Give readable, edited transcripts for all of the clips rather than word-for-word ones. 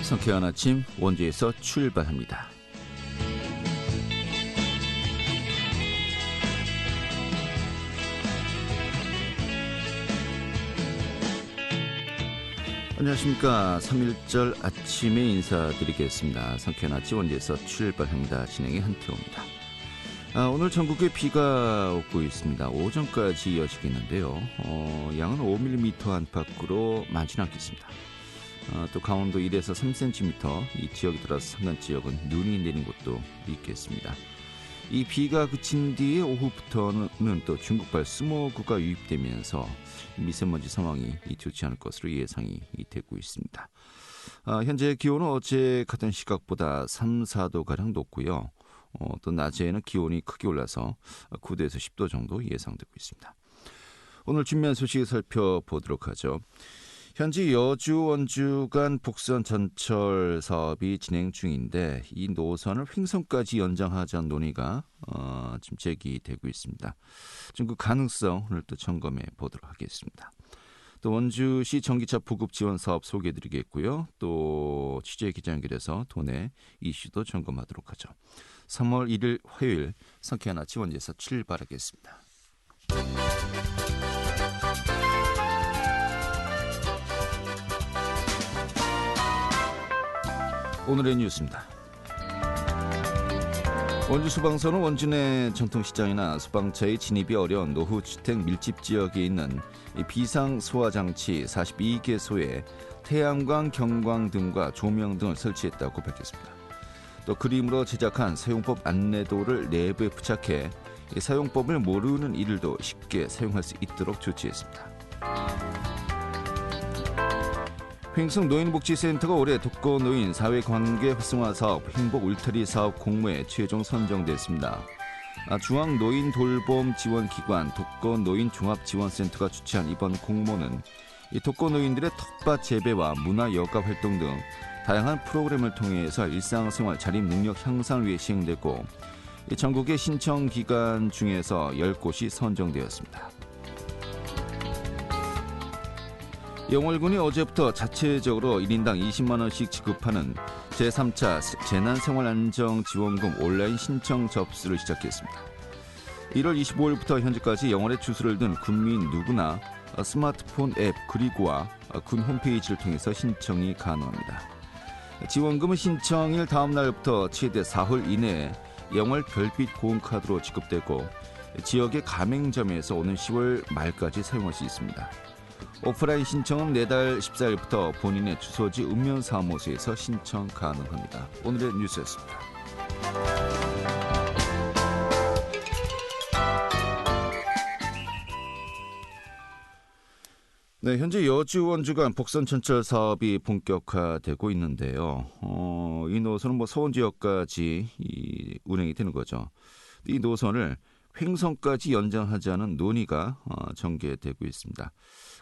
상쾌한 아침 원주에서 출발합니다. 안녕하십니까. 3.1절 아침에 인사드리겠습니다. 상쾌한 아침 원주에서 출발합니다. 진행의 한태호입니다. 오늘 전국에 비가 오고 있습니다. 오전까지 이어지겠는데요. 양은 5mm 안팎으로 많지는 않겠습니다. 또 강원도 1에서 3cm, 이 지역에 따라서 산간 지역은 눈이 내린 곳도 있겠습니다. 이 비가 그친 뒤에 오후부터는 또 중국발 스모그가 유입되면서 미세먼지 상황이 좋지 않을 것으로 예상이 되고 있습니다. 현재 기온은 어제 같은 시각보다 3, 4도가량 높고요. 또 낮에는 기온이 크게 올라서 9도에서 10도 정도 예상되고 있습니다. 오늘 준비한 소식 살펴보도록 하죠. 현재 여주 원주 간 복선 전철 사업이 진행 중인데 이 노선을 횡성까지 연장하자는 논의가 지금 제기되고 있습니다. 지금 그 가능성 오늘 또 점검해 보도록 하겠습니다. 또 원주시 전기차 보급 지원 사업 소개해드리겠고요. 또 취재 기자 연결해서 도내 이슈도 점검하도록 하죠. 3월 1일 화요일 상쾌한 아침 원주에서 출발하겠습니다. 오늘의 뉴스입니다. 원주 소방서는 원주 내 전통시장이나 소방차의 진입이 어려운 노후주택 밀집 지역에 있는 비상소화장치 42개소에 태양광, 경광 등과 조명 등을 설치했다고 밝혔습니다. 또 그림으로 제작한 사용법 안내도를 내부에 부착해 사용법을 모르는 이들도 쉽게 사용할 수 있도록 조치했습니다. 횡성 노인복지센터가 올해 독거노인 사회관계 활성화 사업 행복 울타리 사업 공모에 최종 선정됐습니다. 중앙노인돌봄지원기관 독거노인종합지원센터가 주최한 이번 공모는 이 독거노인들의 텃밭 재배와 문화여가 활동 등 다양한 프로그램을 통해서 일상생활 자립 능력 향상을 위해 시행되고 전국의 신청기관 중에서 10곳이 선정되었습니다. 영월군이 어제부터 자체적으로 1인당 20만 원씩 지급하는 제3차 재난생활안정지원금 온라인 신청 접수를 시작했습니다. 1월 25일부터 현재까지 영월에 주소를 둔 군민 누구나 스마트폰 앱 그리고와 군 홈페이지를 통해서 신청이 가능합니다. 지원금은 신청일 다음 날부터 최대 4흘 이내에 영월 별빛 고온카드로 지급되고 지역의 가맹점에서 오는 10월 말까지 사용할 수 있습니다. 오프라인 신청은 내달 14일부터 본인의 주소지 읍면사무소에서 신청 가능합니다. 오늘의 뉴스였습니다. 네, 현재 여주 원주 간 복선 전철 사업이 본격화되고 있는데요. 이 노선은 서원 지역까지 운행이 되는 거죠. 이 노선을 횡성까지 연장하자는 논의가 전개되고 있습니다.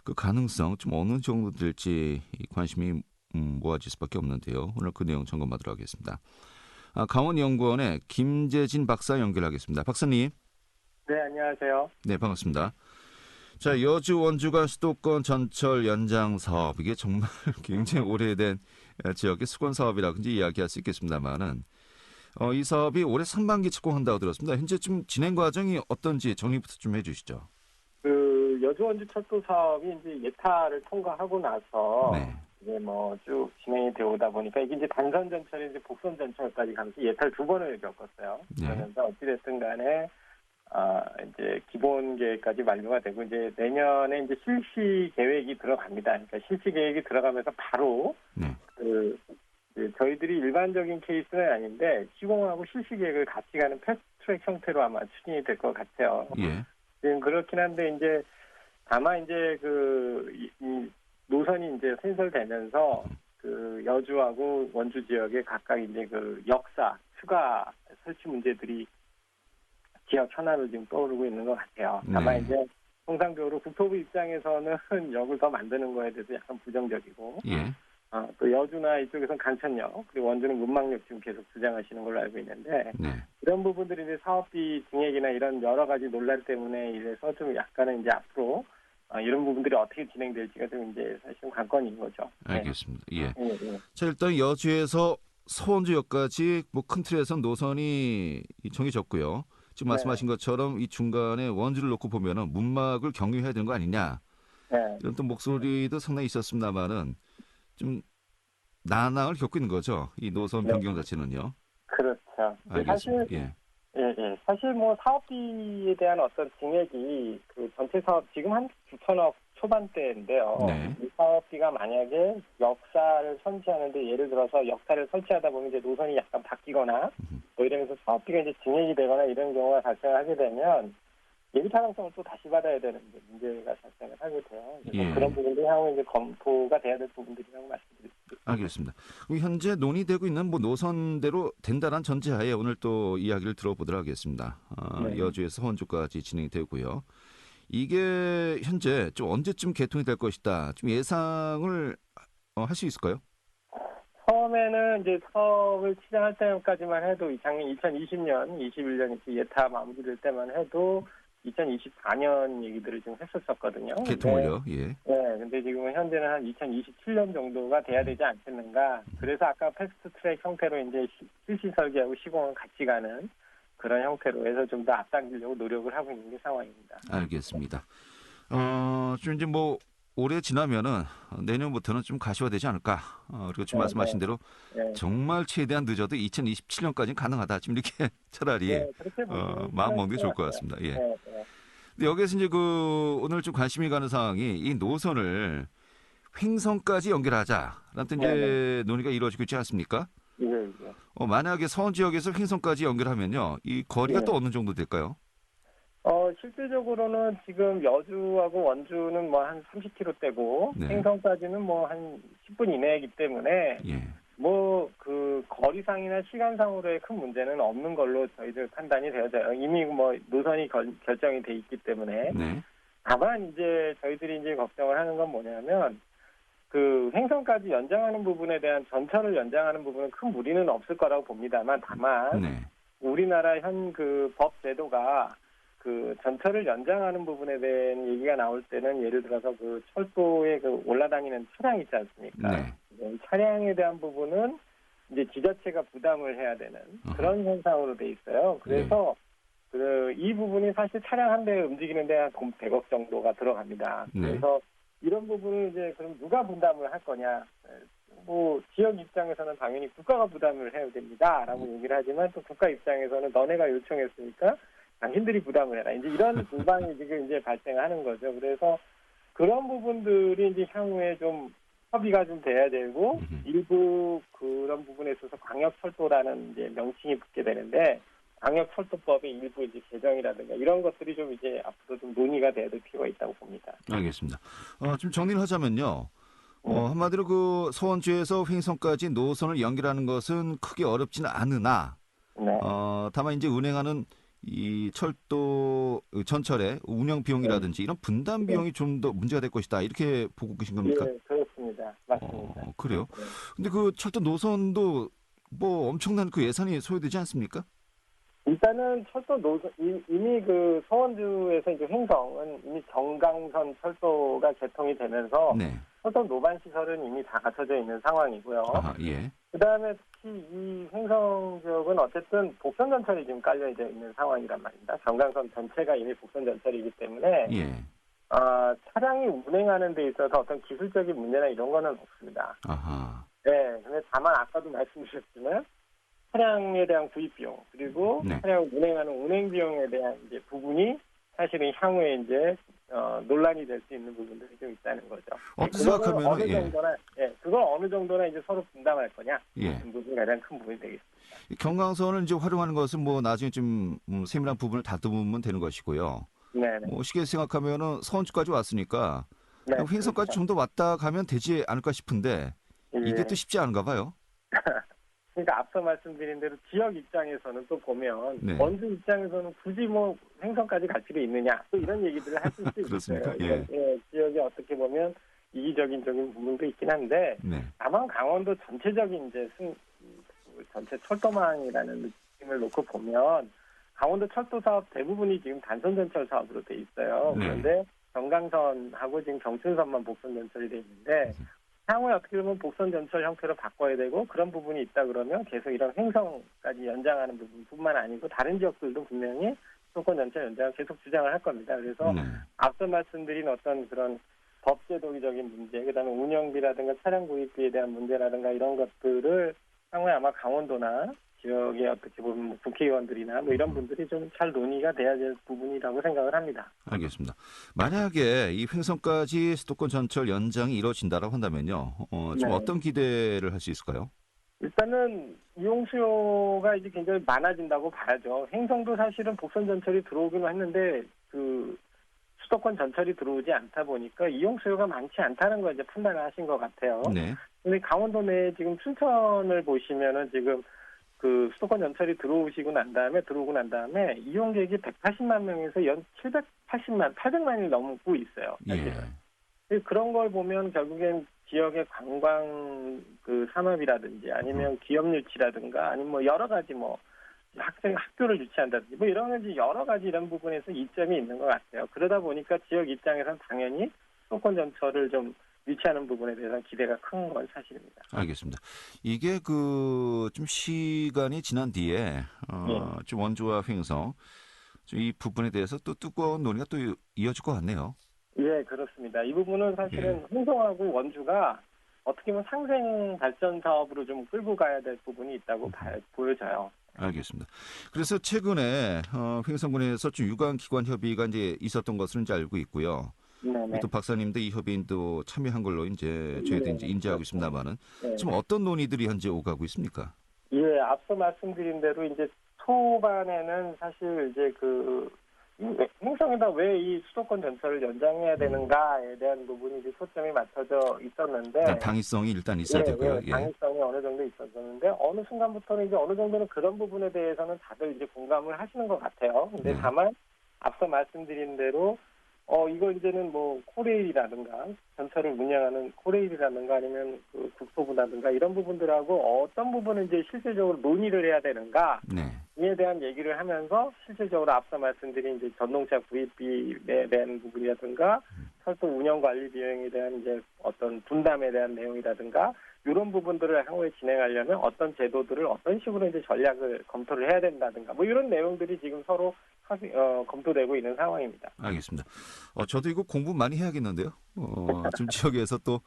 그 가능성 좀 어느 정도 될지 관심이 모아질 수밖에 없는데요. 오늘 그 내용 점검하도록 하겠습니다. 강원연구원의 김재진 박사 연결하겠습니다. 박사님. 네, 안녕하세요. 네, 반갑습니다. 자, 여주 원주간 수도권 전철 연장 사업, 이게 정말 굉장히 오래된 지역의 수건 사업이라고 이제 이야기할 수 있겠습니다만은 이 사업이 올해 상반기 착공한다고 들었습니다. 현재 좀 진행 과정이 어떤지 정리부터 좀 해주시죠. 여주 원주 철도 사업이 이제 예타를 통과하고 나서 네. 이제 쭉 진행이 되어 오다 보니까 이게 이제 단선 전철이 이제 복선 전철까지 가면서 예타를 2번을 겪었어요. 네. 그러면서 어찌됐든 간에 이제 기본 계획까지 만료가 되고 이제 내년에 이제 실시 계획이 들어갑니다. 그러니까 실시 계획이 들어가면서 바로 네. 저희들이 일반적인 케이스는 아닌데 시공하고 실시 계획을 같이 가는 패스트트랙 형태로 아마 추진이 될 것 같아요. 예. 지금 그렇긴 한데 이제 다만 이제 이 노선이 이제 신설되면서 여주하고 원주 지역에 각각 이제 역사 추가 설치 문제들이 지역 현안으로 지금 떠오르고 있는 것 같아요. 다만 네. 이제 통상적으로 국토부 입장에서는 역을 더 만드는 거에 대해서 약간 부정적이고, 예. 또 여주나 이쪽에서는 간천역, 그리고 원주는 문망역 지금 계속 주장하시는 걸로 알고 있는데, 네. 이런 부분들이 이제 사업비 증액이나 이런 여러 가지 논란 때문에 이래서 좀 약간은 이제 앞으로 이런 부분들이 어떻게 진행될지가 좀 이제 사실 관건인 거죠. 알겠습니다. 예. 네. 네. 자, 일단 여주에서 서원주역까지 뭐 큰 틀에서 노선이 정해졌고요. 지금 네. 말씀하신 것처럼 이 중간에 원주를 놓고 보면은 문막을 경유해야 되는 거 아니냐. 네. 이런 또 목소리도 상당히 있었습니다만은 좀 난항을 겪고 있는 거죠. 이 노선 네. 변경 자체는요. 그렇죠. 알겠습니다. 사실 예. 예. 사실 뭐 사업비에 대한 어떤 증액이 그 전체 사업 지금 한 9천억 초반대인데요. 네. 이 사업비가 만약에 역사를 선취하는데 예를 들어서 역사를 설치하다 보면 이제 노선이 약간 바뀌거나 뭐 이러면서 사업비가 이제 증액이 되거나 이런 경우가 발생하게 되면 예비 타당성을 또 다시 받아야 되는 이제 문제가 발생을 하게 돼요. 그래서 예. 그런 부분도 향후 이제 검토가 돼야 될 부분들이라고 말씀드립니다. 알겠습니다. 현재 논의되고 있는 뭐 노선대로 된다는 전제하에 오늘 또 이야기를 들어보도록 하겠습니다. 네. 여주에서 서원주까지 진행이 되고요. 이게 현재 좀 언제쯤 개통이 될 것이다. 좀 예상을 할 수 있을까요? 처음에는 이제 사업을 시작할 때까지만 해도 작년 2020년, 21년 예타 마무리될 때만 해도 2024년 얘기들을 좀 했었었거든요. 개통을요? 예. 네, 근데 지금은 현재는 한 2027년 정도가 돼야 되지 않겠는가. 그래서 아까 패스트 트랙 형태로 이제 실시 설계하고 시공을 같이 가는 그런 형태로 해서 좀 더 앞당기려고 노력을 하고 있는 게 상황입니다. 알겠습니다. 좀 이제 뭐 올해 지나면은 내년부터는 좀 가시화되지 않을까. 그리고 지금 말씀하신 대로 네. 정말 최대한 늦어도 2027년까지는 가능하다. 지금 이렇게 차라리 그렇게 마음 먹는 게 좋을 것 같습니다. 예. 네. 근데 여기에서 이제 오늘 좀 관심이 가는 사항이 이 노선을 횡성까지 연결하자라는 또 이제 논의가 이루어지고 있지 않습니까? 예. 만약에 서원 지역에서 횡성까지 연결하면요, 이 거리가 네. 또 어느 정도 될까요? 실질적으로는 지금 여주하고 원주는 뭐 한 30km대고 네. 횡성까지는 뭐 한 10분 이내이기 때문에 예. 뭐 그 거리상이나 시간상으로의 큰 문제는 없는 걸로 저희들 판단이 되어져요. 이미 뭐 노선이 결정이 돼 있기 때문에. 네. 다만 이제 저희들이 이제 걱정을 하는 건 뭐냐면 그 횡성까지 연장하는 부분에 대한 전철을 연장하는 부분은 큰 무리는 없을 거라고 봅니다만 다만 네. 우리나라 현 그 법 제도가 그 전철을 연장하는 부분에 대한 얘기가 나올 때는 예를 들어서 그 철도에 그 올라다니는 차량 있지 않습니까? 네. 차량에 대한 부분은 이제 지자체가 부담을 해야 되는 그런 현상으로 돼 있어요. 그래서 이 부분이 사실 차량 한 대 움직이는데 한 100억 정도가 들어갑니다. 네. 그래서 이런 부분을 이제 그럼 누가 부담을 할 거냐? 뭐 지역 입장에서는 당연히 국가가 부담을 해야 됩니다라고 얘기를 하지만 또 국가 입장에서는 너네가 요청했으니까 당신들이 부담을 해라. 이제 이런 불만이 지금 이제 발생하는 거죠. 그래서 그런 부분들이 이제 향후에 좀 협의가 좀 돼야 되고 일부 그런 부분에 있어서 광역철도라는 이제 명칭이 붙게 되는데 광역철도법의 일부 이제 개정이라든가 이런 것들이 좀 이제 앞으로 좀 논의가 돼야 될 필요가 있다고 봅니다. 알겠습니다. 좀 정리를 하자면요. 한마디로 그 서원주에서 횡성까지 노선을 연결하는 것은 크게 어렵지는 않으나, 네. 다만 이제 운행하는 이 철도 전철의 운영 비용이라든지 이런 분담 비용이 좀 더 문제가 될 것이다. 이렇게 보고 계신 겁니까? 예, 그렇습니다. 맞습니다. 그래요? 네. 근데 그 철도 노선도 뭐 엄청난 그 예산이 소요되지 않습니까? 일단은 철도 노선 이미 그 서원주에서 이제 횡성은 이미 정강선 철도가 개통이 되면서 네. 철도 노반 시설은 이미 다 갖춰져 있는 상황이고요. 아하, 예. 그다음에 특히 이 횡성 지역은 어쨌든 복선 전철이 지금 깔려 있는 상황이란 말입니다. 정강선 전체가 이미 복선 전철이기 때문에 예. 차량이 운행하는 데 있어서 어떤 기술적인 문제나 이런 거는 없습니다. 아하. 네, 근데 다만 아까도 말씀드렸지만 차량에 대한 구입 비용 그리고 네. 차량 운행하는 운행 비용에 대한 이제 부분이 사실은 향후에 이제 논란이 될 수 있는 부분들이 좀 있다는 거죠. 어떻게 생각하면 어느 정도나 그걸 어느 정도나 이제 서로 분담할 거냐 예. 그 부분이 가장 큰 부분이 되겠습니다. 경강선을 이제 활용하는 것은 뭐 나중에 좀 세밀한 부분을 다듬으면 되는 것이고요. 네. 뭐 쉽게 생각하면은 서원주까지 왔으니까 네, 횡성까지 좀 더 왔다 가면 되지 않을까 싶은데 이게 예. 또 쉽지 않은가 봐요. 그러니까 앞서 말씀드린 대로 지역 입장에서는 또 보면 네. 원주 입장에서는 굳이 뭐 횡성까지 갈 필요 있느냐 또 이런 얘기들을 하실 수 있어요. 그렇습니까? 예, 지역이 어떻게 보면 이기적인 부분도 있긴 한데 네. 다만 강원도 전체적인 이제 전체 철도망이라는 느낌을 놓고 보면 강원도 철도 사업 대부분이 지금 단선 전철 사업으로 돼 있어요. 네. 그런데 경강선하고 지금 경춘선만 복선 전철이 돼 있는데 향후에 어떻게 보면 복선 전철 형태로 바꿔야 되고 그런 부분이 있다 그러면 계속 이런 횡성까지 연장하는 부분뿐만 아니고 다른 지역들도 분명히 수도권 전철 연장을 계속 주장을 할 겁니다. 그래서 앞서 말씀드린 어떤 그런 법제도적인 문제, 그다음에 운영비라든가 차량 구입비에 대한 문제라든가 이런 것들을 향후에 아마 강원도나 지역의 어떻게 보면 뭐 국회의원들이나 뭐 이런 분들이 좀 잘 논의가 돼야 될 부분이라고 생각을 합니다. 알겠습니다. 만약에 이 횡성까지 수도권 전철 연장이 이루어진다라고 한다면요, 지금 네. 어떤 기대를 할 수 있을까요? 일단은 이용 수요가 이제 굉장히 많아진다고 봐야죠. 횡성도 사실은 복선 전철이 들어오기는 했는데 그 수도권 전철이 들어오지 않다 보니까 이용 수요가 많지 않다는 걸 이제 판단을 하신 것 같아요. 네. 근데 강원도 내에 지금 춘천을 보시면은 지금 그 수도권 전철이 들어오고 난 다음에 이용객이 180만 명에서 연 800만이 넘고 있어요. 사실은. 그런 걸 보면 결국엔 지역의 관광 그 산업이라든지 아니면 기업 유치라든가 아니면 뭐 여러 가지 뭐 학교를 유치한다든지 뭐 이런 가지 여러 가지 이런 부분에서 이점이 있는 것 같아요. 그러다 보니까 지역 입장에서는 당연히 수도권 전철을 좀 유치하는 부분에 대해서 기대가 큰 건 사실입니다. 알겠습니다. 이게 좀 시간이 지난 뒤에 좀 원주와 횡성 이 부분에 대해서 또 뜨거운 논의가 또 이어질 것 같네요. 예, 그렇습니다. 이 부분은 사실은 횡성하고 원주가 어떻게 보면 상생 발전 사업으로 좀 끌고 가야 될 부분이 있다고 보여져요. 알겠습니다. 그래서 최근에 횡성군에서 좀 유관 기관 협의가 이제 있었던 것으로 이제 알고 있고요. 네네. 또 박사님도 이 협의인도 참여한 걸로 이제 저희도 이제 인지하고 있습니다만은 지금 어떤 논의들이 현재 오가고 있습니까? 예, 앞서 말씀드린 대로 이제 초반에는 사실 이제 그 횡성에다 왜 이 수도권 전철을 연장해야 되는가에 대한 부분이 이제 초점이 맞춰져 있었는데 당위성이 일단 있어야 되고요. 당위성이 어느 정도 있었는데 어느 순간부터는 이제 어느 정도는 그런 부분에 대해서는 다들 이제 공감을 하시는 것 같아요. 근데 다만 앞서 말씀드린 대로 이거 이제는 뭐 코레일이라든가 전철을 운영하는 코레일이라든가 아니면 그 국토부라든가 이런 부분들하고 어떤 부분을 이제 실질적으로 논의를 해야 되는가 이에 대한 얘기를 하면서 실질적으로 앞서 말씀드린 이제 전동차 구입비에 대한 부분이라든가 철도 운영 관리 비용에 대한 이제 어떤 분담에 대한 내용이라든가 이런 부분들을 향후에 진행하려면 어떤 제도들을 어떤 식으로 이제 전략을 검토를 해야 된다든가 뭐 이런 내용들이 지금 서로 검토되고 있는 상황입니다. 알겠습니다. 저도 이거 공부 많이 해야겠는데요. 좀 지역에서 또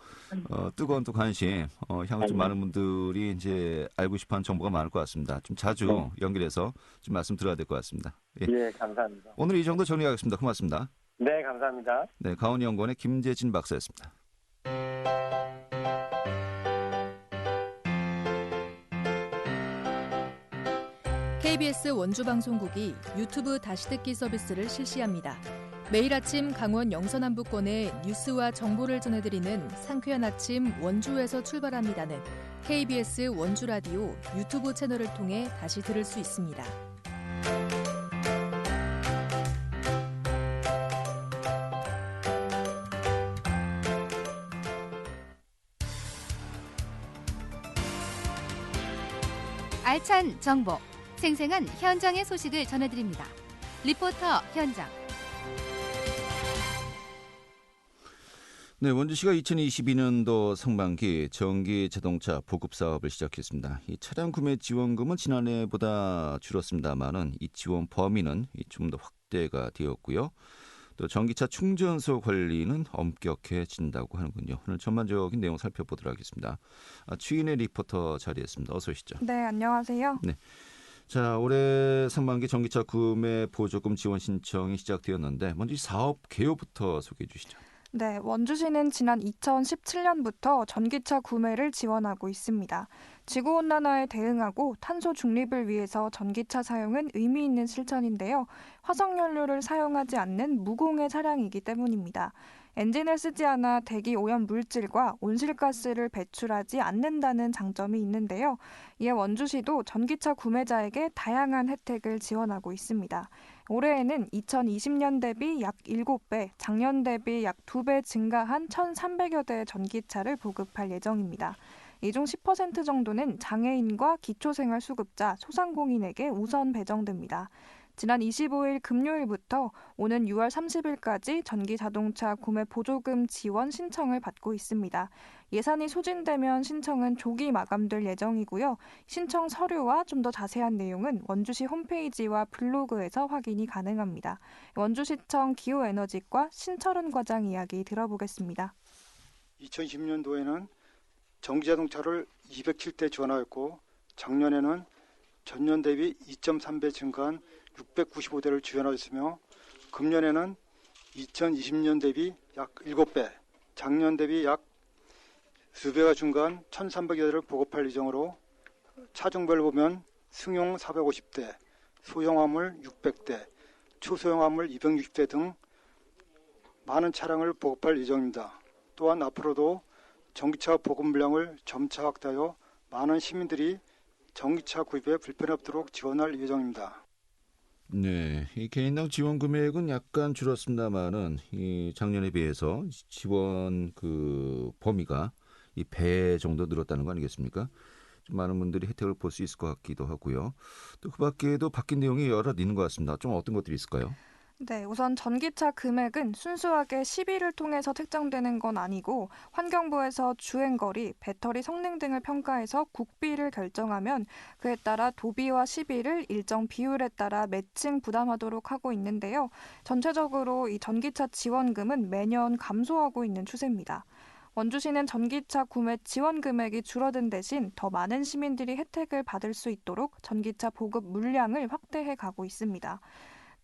뜨거운 또 관심, 향후 좀 많은 분들이 이제 알고 싶어하는 정보가 많을 것 같습니다. 좀 자주 연결해서 좀 말씀 드려야 될 것 같습니다. 예, 감사합니다. 오늘 이 정도 정리하겠습니다. 고맙습니다. 네, 감사합니다. 네, 강원연구원의 김재진 박사였습니다. KBS 원주방송국이 유튜브 다시 듣기 서비스를 실시합니다. 매일 아침 강원 영서남부권의 뉴스와 정보를 전해드리는 상쾌한 아침 원주에서 출발합니다는 KBS 원주라디오 유튜브 채널을 통해 다시 들을 수 있습니다. 알찬 정보, 생생한 현장의 소식을 전해드립니다. 리포터 현장. 네, 원주시가 2022년도 상반기 전기 자동차 보급 사업을 시작했습니다. 이 차량 구매 지원금은 지난해보다 줄었습니다만은 이 지원 범위는 좀 더 확대가 되었고요. 또 전기차 충전소 관리는 엄격해진다고 하는군요. 오늘 전반적인 내용 살펴보도록 하겠습니다. 추인의 리포터 자리했습니다. 어서 오시죠. 네, 안녕하세요. 네. 자, 올해 상반기 전기차 구매 보조금 지원 신청이 시작되었는데 먼저 이 사업 개요부터 소개해 주시죠. 네, 원주시는 지난 2017년부터 전기차 구매를 지원하고 있습니다. 지구온난화에 대응하고 탄소 중립을 위해서 전기차 사용은 의미 있는 실천인데요. 화석연료를 사용하지 않는 무공해 차량이기 때문입니다. 엔진을 쓰지 않아 대기 오염 물질과 온실가스를 배출하지 않는다는 장점이 있는데요. 이에 원주시도 전기차 구매자에게 다양한 혜택을 지원하고 있습니다. 올해에는 2020년 대비 약 7배, 작년 대비 약 2배 증가한 1,300여 대의 전기차를 보급할 예정입니다. 이 중 10% 정도는 장애인과 기초생활수급자, 소상공인에게 우선 배정됩니다. 지난 25일 금요일부터 오는 6월 30일까지 전기자동차 구매 보조금 지원 신청을 받고 있습니다. 예산이 소진되면 신청은 조기 마감될 예정이고요. 신청 서류와 좀 더 자세한 내용은 원주시 홈페이지와 블로그에서 확인이 가능합니다. 원주시청 기후에너지과 신철은 과장 이야기 들어보겠습니다. 2010년도에는 전기자동차를 207대 지원하였고 작년에는 전년 대비 2.3배 증가한 695대를 지원하였으며 금년에는 2020년 대비 약 7배, 작년 대비 약 2배가 증가한 1,300여 대를 보급할 예정으로 차종별로 보면 승용 450대, 소형 화물 600대, 초소형 화물 260대 등 많은 차량을 보급할 예정입니다. 또한 앞으로도 전기차 보급 물량을 점차 확대하여 많은 시민들이 전기차 구입에 불편이 없도록 지원할 예정입니다. 네, 이 개인당 지원 금액은 약간 줄었습니다만은 이 작년에 비해서 지원 그 범위가 이 배 정도 늘었다는 거 아니겠습니까? 좀 많은 분들이 혜택을 볼 수 있을 것 같기도 하고요. 또 그 밖에도 바뀐 내용이 여러 있는 것 같습니다. 좀 어떤 것들이 있을까요? 네, 우선 전기차 금액은 순수하게 시비를 통해서 책정되는 건 아니고 환경부에서 주행거리, 배터리 성능 등을 평가해서 국비를 결정하면 그에 따라 도비와 시비를 일정 비율에 따라 매칭 부담하도록 하고 있는데요. 전체적으로 이 전기차 지원금은 매년 감소하고 있는 추세입니다. 원주시는 전기차 구매 지원 금액이 줄어든 대신 더 많은 시민들이 혜택을 받을 수 있도록 전기차 보급 물량을 확대해 가고 있습니다.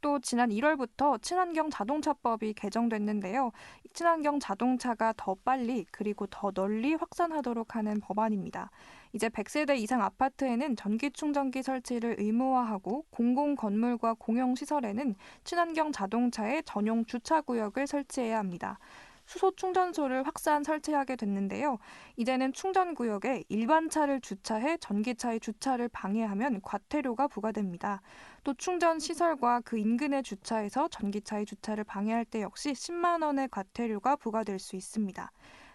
또 지난 1월부터 친환경 자동차법이 개정됐는데요. 친환경 자동차가 더 빨리 그리고 더 널리 확산하도록 하는 법안입니다. 이제 100세대 이상 아파트에는 전기 충전기 설치를 의무화하고 공공 건물과 공용 시설에는 친환경 자동차의 전용 주차구역을 설치해야 합니다. 수소 충전소를 확산 설치하게 됐는데요. 이제는 충전구역에 일반 차를 주차해 전기차의 주차를 방해하면 과태료가 부과됩니다. 또 충전 시설과 그 인근에 주차해서 전기차의 주차를 방해할 때 역시 10만 원의 과태료가 부과될 수 있습니다.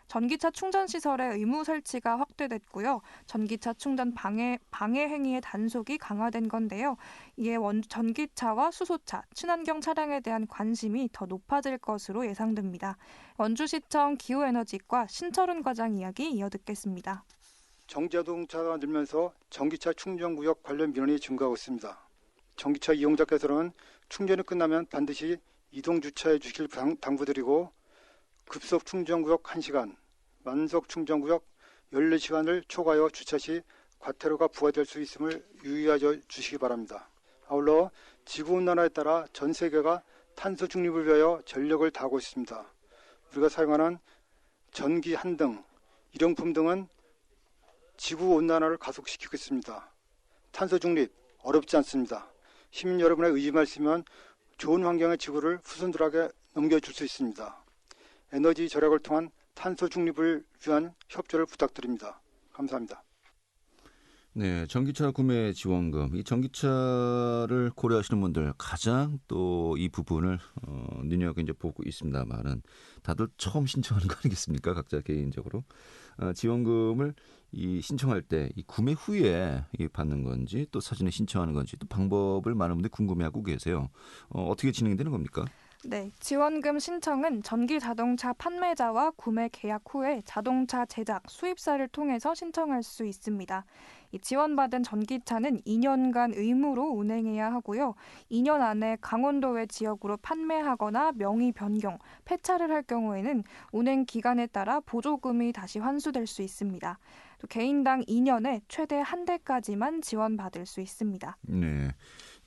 전기차 충전 시설의 의무 설치가 확대됐고요. 전기차 충전 방해 행위의 단속이 강화된 건데요. 이에 전기차와 수소차, 친환경 차량에 대한 관심이 더 높아질 것으로 예상됩니다. 원주시청 기후에너지과 신철은 과장 이야기 이어듣겠습니다. 전기자동차가 늘면서 전기차 충전구역 관련 민원이 증가하고 있습니다. 전기차 이용자께서는 충전이 끝나면 반드시 이동 주차해 주길 당부드리고 급속 충전구역 1시간, 만속 충전구역 14시간을 초과하여 주차 시 과태료가 부과될 수 있음을 유의하여 주시기 바랍니다. 아울러 지구온난화에 따라 전 세계가 탄소 중립을 위하여 전력을 다하고 있습니다. 우리가 사용하는 전기, 한등, 일용품 등은 지구온난화를 가속시키고 있습니다. 탄소 중립 어렵지 않습니다. 시민 여러분의 의지만 있으면 좋은 환경의 지구를 후손들에게 넘겨줄 수 있습니다. 에너지 절약을 통한 탄소 중립을 위한 협조를 부탁드립니다. 감사합니다. 네, 전기차 구매 지원금. 이 전기차를 고려하시는 분들 가장 또 이 부분을 눈여겨 이제 보고 있습니다만은 다들 처음 신청하는 거 아니겠습니까? 각자 개인적으로 지원금을 이 신청할 때 이 구매 후에 받는 건지 또 사전에 신청하는 건지 또 방법을 많은 분들이 궁금해하고 계세요. 어떻게 진행되는 겁니까? 네, 지원금 신청은 전기자동차 판매자와 구매 계약 후에 자동차 제작, 수입사를 통해서 신청할 수 있습니다. 이 지원받은 전기차는 2년간 의무로 운행해야 하고요. 2년 안에 강원도 외 지역으로 판매하거나 명의 변경, 폐차를 할 경우에는 운행 기간에 따라 보조금이 다시 환수될 수 있습니다. 또 개인당 2년에 최대 한 대까지만 지원받을 수 있습니다. 네.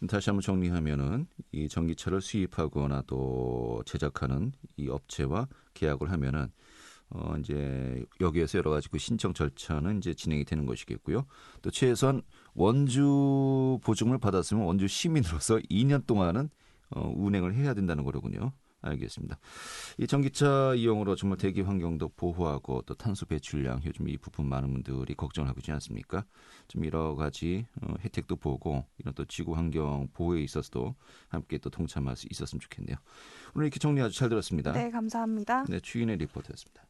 다시 한번 정리하면은 이 전기차를 수입하거나 또 제작하는 이 업체와 계약을 하면은 이제 여기에서 여러 가지 그 신청 절차는 이제 진행이 되는 것이겠고요. 또 최소한 원주 보증을 받았으면 원주 시민으로서 2년 동안은 운행을 해야 된다는 거로군요. 알겠습니다. 이 전기차 이용으로 정말 대기 환경도 보호하고 또 탄소 배출량 요즘 이 부분 많은 분들이 걱정을 하고 있지 않습니까? 좀 여러 가지 혜택도 보고 이런 또 지구 환경 보호에 있어서도 함께 또 동참할 수 있었으면 좋겠네요. 오늘 이렇게 정리 아주 잘 들었습니다. 네, 감사합니다. 네, 추인의 리포터였습니다.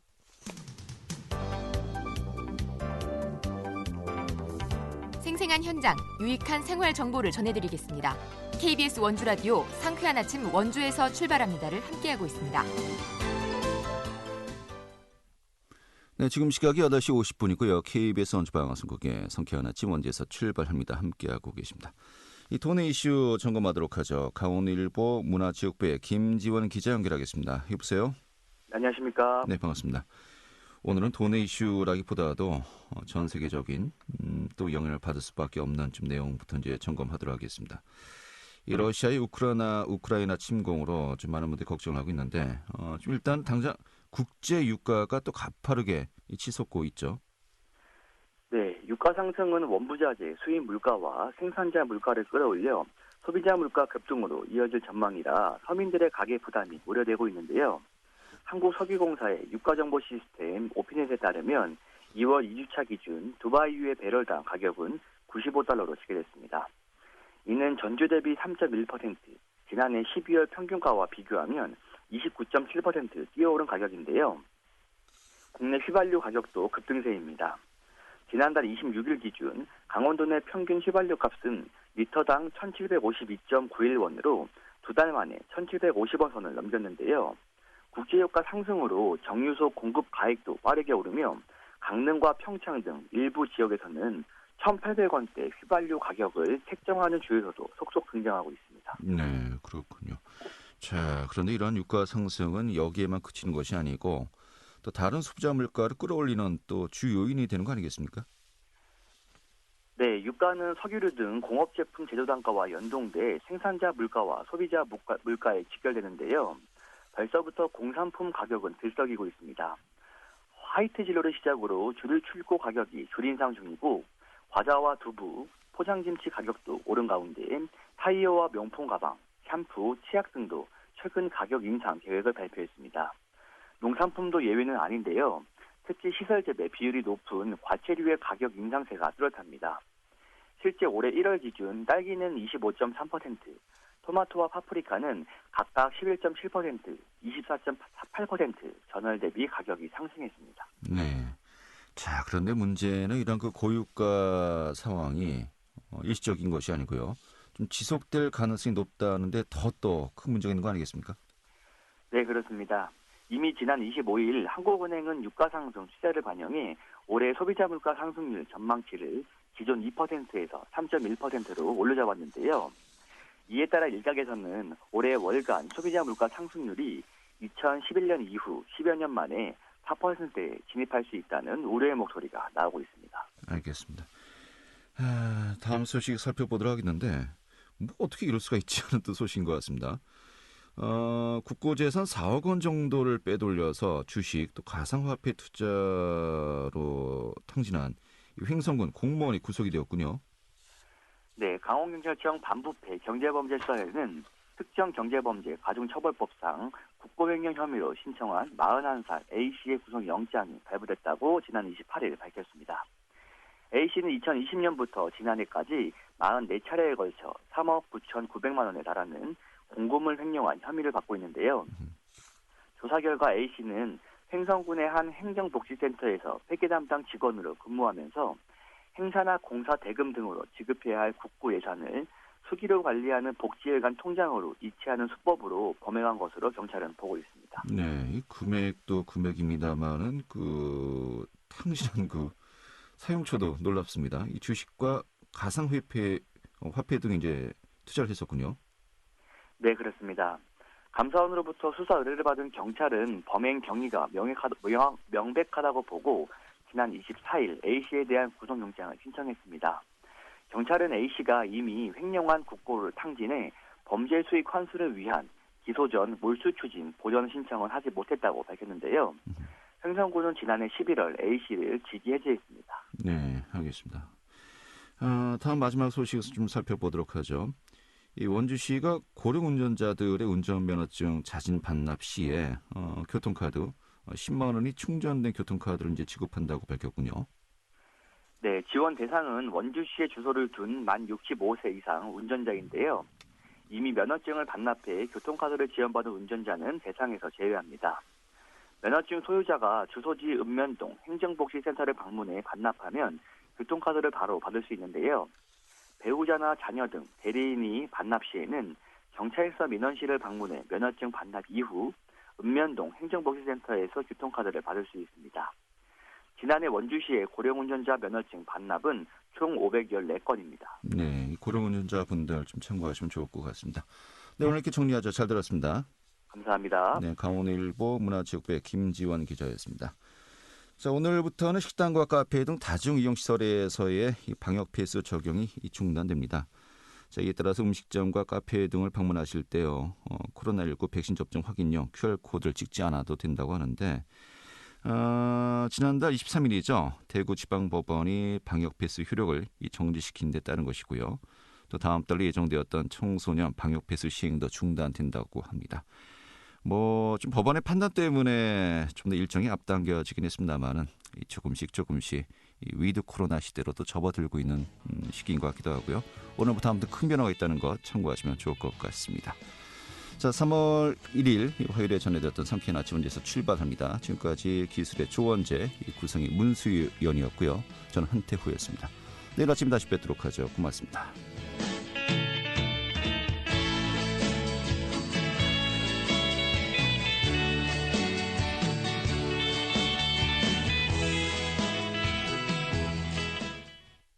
생생한 현장, 유익한 생활 정보를 전해드리겠습니다. KBS 원주 라디오 상쾌한 아침 원주에서 출발합니다를 함께하고 있습니다. 네, 지금 시각이 8시 50분이고요. KBS 원주방송국의 상쾌한 아침 원주에서 출발합니다. 함께하고 계십니다. 이 도내 이슈 점검하도록 하죠. 강원일보 문화지역부의 김지원 기자 연결하겠습니다. 여보세요? 안녕하십니까? 네, 반갑습니다. 오늘은 도내 이슈라기보다도 전 세계적인 또 영향을 받을 수밖에 없는 좀 내용부터 이제 점검하도록 하겠습니다. 이 러시아의 우크라이나 침공으로 좀 많은 분들이 걱정을 하고 있는데 좀 일단 당장 국제 유가가 또 가파르게 치솟고 있죠. 네, 유가 상승은 원부자재, 수입 물가와 생산자 물가를 끌어올려 소비자 물가 급등으로 이어질 전망이라 서민들의 가계 부담이 우려되고 있는데요. 한국석유공사의 유가정보 시스템 오피넷에 따르면 2월 2주차 기준 두바이유의 배럴당 가격은 $95로 집계됐습니다. 이는 전주 대비 3.1%, 지난해 12월 평균가와 비교하면 29.7% 뛰어오른 가격인데요. 국내 휘발유 가격도 급등세입니다. 지난달 26일 기준 강원도 내 평균 휘발유 값은 리터당 1,752.91원으로 두 달 만에 1,750원 선을 넘겼는데요. 국제유가 상승으로 정유소 공급 가액도 빠르게 오르며 강릉과 평창 등 일부 지역에서는 1,800원대 휘발유 가격을 책정하는 주유소도 속속 등장하고 있습니다. 네, 그렇군요. 자, 그런데 이러한 유가 상승은 여기에만 그치는 것이 아니고 또 다른 소비자 물가를 끌어올리는 또 주 요인이 되는 거 아니겠습니까? 네, 유가는 석유류 등 공업제품 제조 단가와 연동돼 생산자 물가와 소비자 물가에 직결되는데요. 벌써부터 공산품 가격은 들썩이고 있습니다. 화이트 진로를 시작으로 주류 출고 가격이 줄인상 중이고 과자와 두부, 포장김치 가격도 오른 가운데 타이어와 명품 가방, 샴푸, 치약 등도 최근 가격 인상 계획을 발표했습니다. 농산품도 예외는 아닌데요. 특히 시설 재배 비율이 높은 과체류의 가격 인상세가 뚜렷합니다. 실제 올해 1월 기준 딸기는 25.3%, 토마토와 파프리카는 각각 11.7%, 24.8% 전월 대비 가격이 상승했습니다. 네. 자, 그런데 문제는 이런 그 고유가 상황이 일시적인 것이 아니고요. 좀 지속될 가능성이 높다는데 더 또 큰 문제가 있는 거 아니겠습니까? 네, 그렇습니다. 이미 지난 25일 한국은행은 유가 상승 추세를 반영해 올해 소비자 물가 상승률 전망치를 기존 2%에서 3.1%로 올려잡았는데요. 이에 따라 일각에서는 올해 월간 소비자 물가 상승률이 2011년 이후 10여 년 만에 4%에 진입할 수 있다는 우려의 목소리가 나오고 있습니다. 알겠습니다. 다음 소식 살펴보도록 하겠는데 뭐 어떻게 이럴 수가 있지 않은 또 소식인 것 같습니다. 국고재산 4억 원 정도를 빼돌려서 주식 또 가상화폐 투자로 탕진한 횡성군 공무원이 구속이 되었군요. 네, 강원경찰청 반부패 경제범죄수사에는 특정 경제범죄 가중처벌법상 국고횡령 혐의로 신청한 41살 A씨의 구속영장이 발부됐다고 지난 28일 밝혔습니다. A씨는 2020년부터 지난해까지 44차례에 걸쳐 3억 9,900만 원에 달하는 공금을 횡령한 혐의를 받고 있는데요. 조사 결과 A씨는 횡성군의 한 행정복지센터에서 회계 담당 직원으로 근무하면서 행사나 공사 대금 등으로 지급해야 할 국고 예산을 수기로 관리하는 복지회관 통장으로 이체하는 수법으로 범행한 것으로 경찰은 보고 있습니다. 네, 이 금액도 금액입니다만은 그 탕진한 그 사용처도 놀랍습니다. 이 주식과 가상화폐 등 이제 투자를 했었군요. 네, 그렇습니다. 감사원으로부터 수사 의뢰를 받은 경찰은 범행 경위가 명백하다고 보고 지난 24일 A씨에 대한 구속영장을 신청했습니다. 경찰은 A씨가 이미 횡령한 국고를 탕진해 범죄 수익 환수를 위한 기소 전 몰수 추진 보전 신청은 하지 못했다고 밝혔는데요. 횡성군은 지난해 11월 A씨를 직위 해제했습니다. 네, 알겠습니다. 다음 마지막 소식을 좀 살펴보도록 하죠. 이 원주시가 고령 운전자들의 운전면허증 자진 반납 시에 교통카드 10만 원이 충전된 교통카드를 이제 지급한다고 밝혔군요. 네, 지원 대상은 원주시에 주소를 둔 만 65세 이상 운전자인데요. 이미 면허증을 반납해 교통카드를 지원받은 운전자는 대상에서 제외합니다. 면허증 소유자가 주소지 읍면동 행정복지센터를 방문해 반납하면 교통카드를 바로 받을 수 있는데요. 배우자나 자녀 등 대리인이 반납 시에는 경찰서 민원실을 방문해 면허증 반납 이후 읍면동 행정복지센터에서 교통카드를 받을 수 있습니다. 지난해 원주시의 고령운전자 면허증 반납은 총 514건입니다. 네, 고령운전자분들 좀 참고하시면 좋을 것 같습니다. 네, 오늘 이렇게 정리하죠. 잘 들었습니다. 감사합니다. 네, 강원일보 문화지역부의 김지원 기자였습니다. 자, 오늘부터는 식당과 카페 등 다중이용시설에서의 이 방역 패스 적용이 중단됩니다. 자, 이에 따라서 음식점과 카페 등을 방문하실 때요, 코로나19 백신 접종 확인용 QR코드를 찍지 않아도 된다고 하는데, 지난달 23일이죠. 대구지방법원이 방역 패스 효력을 정지시킨 데 따른 것이고요. 또 다음 달로 예정되었던 청소년 방역 패스 시행도 중단된다고 합니다. 좀 법원의 판단 때문에 좀 더 일정이 앞당겨지긴 했습니다만은 조금씩 이 위드 코로나 시대로도 접어들고 있는 시기인 것 같기도 하고요. 오늘부터 아무튼 큰 변화가 있다는 것 참고하시면 좋을 것 같습니다. 자, 3월 1일 화요일에 전해드렸던 상쾌한 아침 원주에서 출발합니다. 지금까지 기술의 조원재, 구성의 문수위원이었고요. 저는 한태후였습니다. 내일 아침 다시 뵙도록 하죠. 고맙습니다.